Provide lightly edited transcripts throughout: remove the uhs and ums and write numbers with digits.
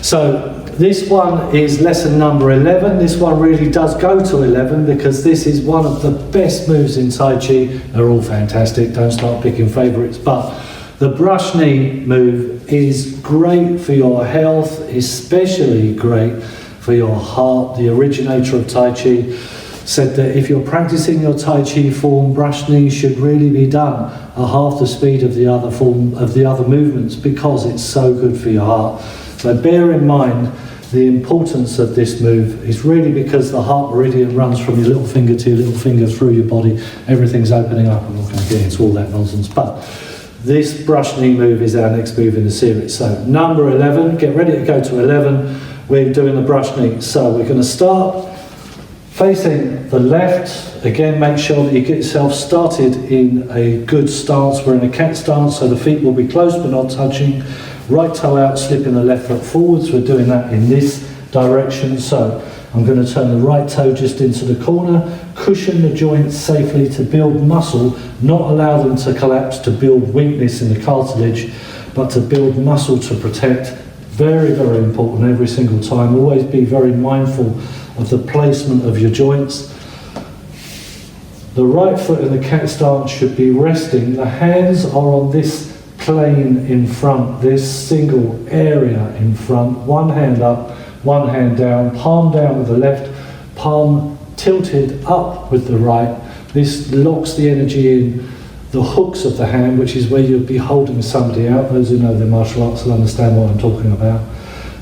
So this one is lesson number 11. This one really does go to 11 because this is one of the best moves in Tai Chi. They're all fantastic, don't start picking favourites, but the brush knee move is great for your health, especially great for your heart. The originator of Tai Chi said that if you're practicing your Tai Chi form, brush knee should really be done at half the speed of the other form of the other movements because it's so good for your heart. So bear in mind the importance of this move is really because the heart meridian runs from your little finger to your little finger through your body. Everything's opening up. I'm not going to get into all that nonsense, but this brush knee move is our next move in the series. So number 11, get ready to go to 11. We're doing the brush knee. So we're going to start facing the left. Again, make sure that you get yourself started in a good stance. We're in a cat stance, so the feet will be close but not touching. Right toe out, slipping the left foot forwards. We're doing that in this direction. So I'm going to turn the right toe just into the corner, cushion the joints safely to build muscle, not allow them to collapse to build weakness in the cartilage, but to build muscle to protect. Very, very important every single time. Always be very mindful of the placement of your joints. The right foot in the cat stance should be resting. The hands are on this plane in front, this single area in front. One hand up, one hand down, palm down with the left, palm tilted up with the right. This locks the energy in the hooks of the hand, which is where you'd be holding somebody out. Those who know their martial arts will understand what I'm talking about.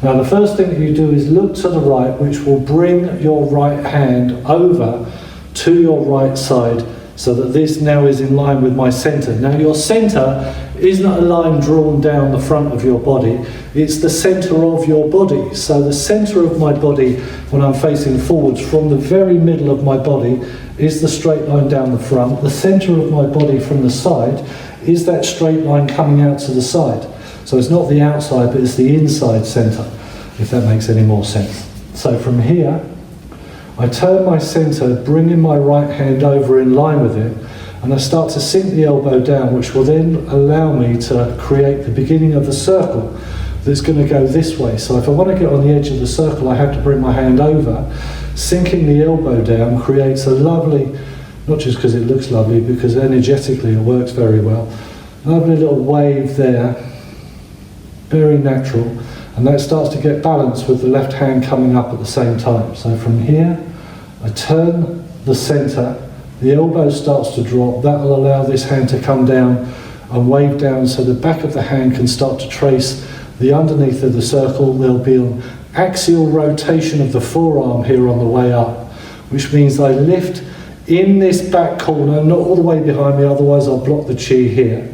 Now the first thing that you do is look to the right, which will bring your right hand over to your right side so that this now is in line with my center. Now your center isn't a line drawn down the front of your body, it's the center of your body. So the center of my body when I'm facing forwards from the very middle of my body is the straight line down the front. The center of my body from the side is that straight line coming out to the side. So it's not the outside, but it's the inside center, if that makes any more sense. So from here, I turn my center, bringing my right hand over in line with it, and I start to sink the elbow down, which will then allow me to create the beginning of a circle that's going to go this way. So if I want to get on the edge of the circle, I have to bring my hand over. Sinking the elbow down creates a lovely, not just because it looks lovely, because energetically it works very well, lovely little wave there, very natural, and that starts to get balanced with the left hand coming up at the same time. So from here, I turn the center, the elbow starts to drop. That will allow this hand to come down and wave down so the back of the hand can start to trace the underneath of the circle. There'll be an axial rotation of the forearm here on the way up, which means I lift in this back corner, not all the way behind me, otherwise I'll block the chi here,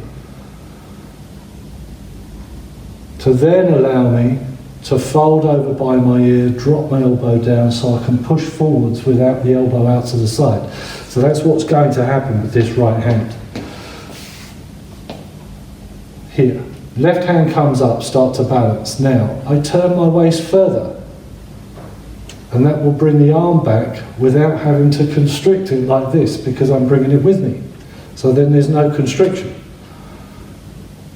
to then allow me to fold over by my ear, drop my elbow down so I can push forwards without the elbow out to the side. So that's what's going to happen with this right hand. Here, left hand comes up, start to balance. Now, I turn my waist further, and that will bring the arm back without having to constrict it like this, because I'm bringing it with me. So then there's no constriction.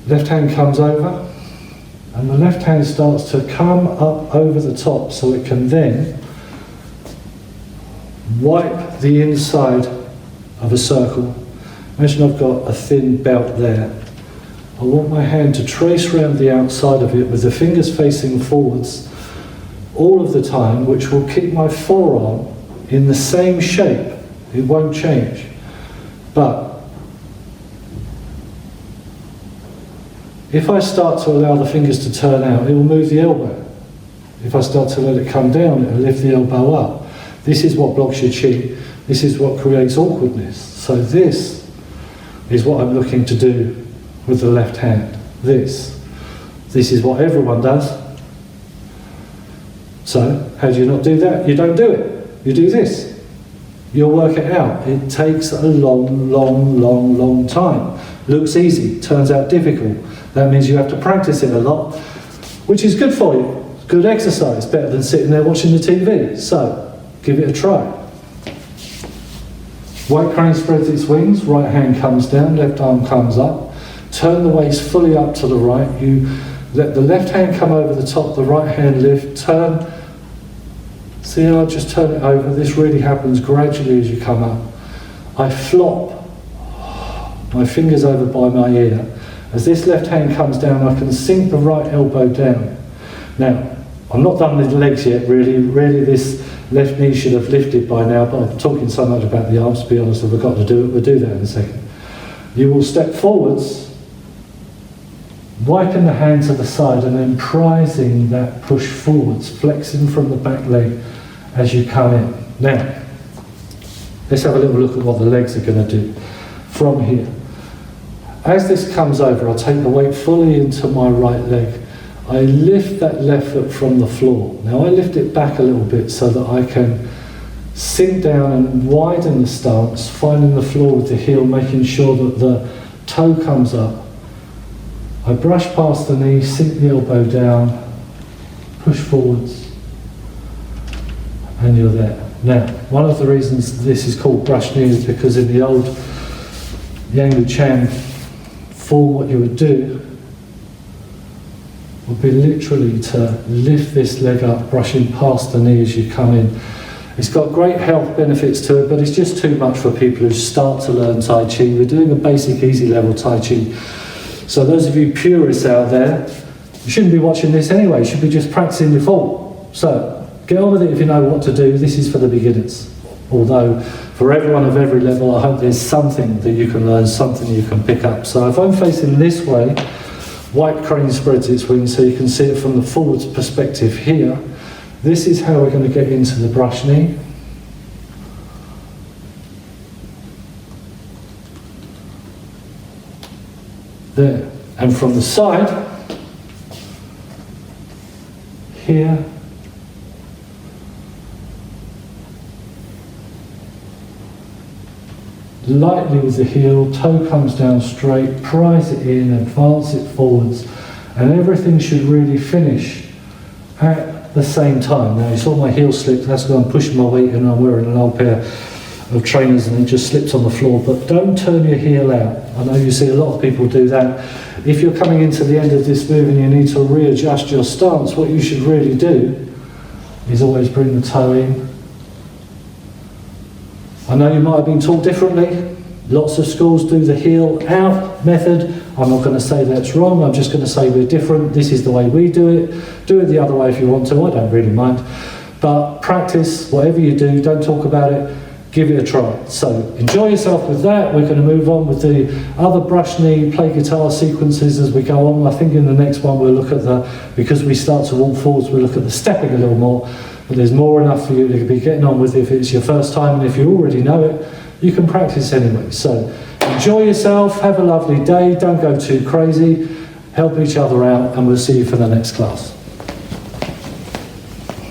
Left hand comes over, and the left hand starts to come up over the top so it can then wipe the inside of a circle. Imagine I've got a thin belt there. I want my hand to trace around the outside of it with the fingers facing forwards all of the time, which will keep my forearm in the same shape. It won't change. But if I start to allow the fingers to turn out, it will move the elbow. If I start to let it come down, it will lift the elbow up. This is what blocks your chi. This is what creates awkwardness. So this is what I'm looking to do with the left hand. This is what everyone does. So how do you not do that? You don't do it. You do this. You'll work it out. It takes a long time. Looks easy, turns out difficult. That means you have to practice it a lot, which is good for you. Good exercise, better than sitting there watching the TV. So, give it a try. White crane spreads its wings, right hand comes down, left arm comes up. Turn the waist fully up to the right. You Let the left hand come over the top, the right hand lift, turn. See how I just turn it over? This really happens gradually as you come up. I flop my fingers over by my ear. As this left hand comes down, I can sink the right elbow down. Now, I'm not done with the legs yet, really. Really, this left knee should have lifted by now, but I'm talking so much about the arms, to be honest, I forgot to do it. We'll do that in a second. You will step forwards, wiping the hand to the side and then prizing that push forwards, flexing from the back leg as you come in. Now, let's have a little look at what the legs are going to do from here. As this comes over, I'll take the weight fully into my right leg. I lift that left foot from the floor. Now I lift it back a little bit so that I can sink down and widen the stance, finding the floor with the heel, making sure that the toe comes up. I brush past the knee, sink the elbow down, push forwards, and you're there. Now, one of the reasons this is called brush knee is because in the old Yang Chan form, what you would do would be literally to lift this leg up, brushing past the knee as you come in. It's got great health benefits to it, but it's just too much for people who start to learn Tai Chi. We're doing a basic easy level Tai Chi. So those of you purists out there, you shouldn't be watching this anyway, you should be just practicing your form. So get on with it if you know what to do. This is for the beginners. Although for everyone of every level, I hope there's something that you can learn, something you can pick up. So if I'm facing this way, white crane spreads its wings so you can see it from the forwards perspective here. This is how we're going to get into the brush knee. There. And from the side, here, lightly with the heel, toe comes down straight, prise it in, advance it forwards, and everything should really finish at the same time. Now you saw my heel slip, that's because I'm pushing my weight and I'm wearing an old pair of trainers and it just slips on the floor, but don't turn your heel out. I know you see a lot of people do that. If you're coming into the end of this move and you need to readjust your stance, what you should really do is always bring the toe in. I know you might have been taught differently. Lots of schools do the heel out method. I'm not going to say that's wrong, I'm just going to say we're different. This is the way we do it. Do it the other way if you want to, I don't really mind. But practice, whatever you do, don't talk about it, give it a try. So enjoy yourself with that. We're going to move on with the other brush knee, play guitar sequences as we go on. I think in the next one we'll look at because we start to walk forwards, we'll look at the stepping a little more. But there's more enough for you to be getting on with if it's your first time, and if you already know it, you can practice anyway. So enjoy yourself, have a lovely day, don't go too crazy, help each other out, and we'll see you for the next class.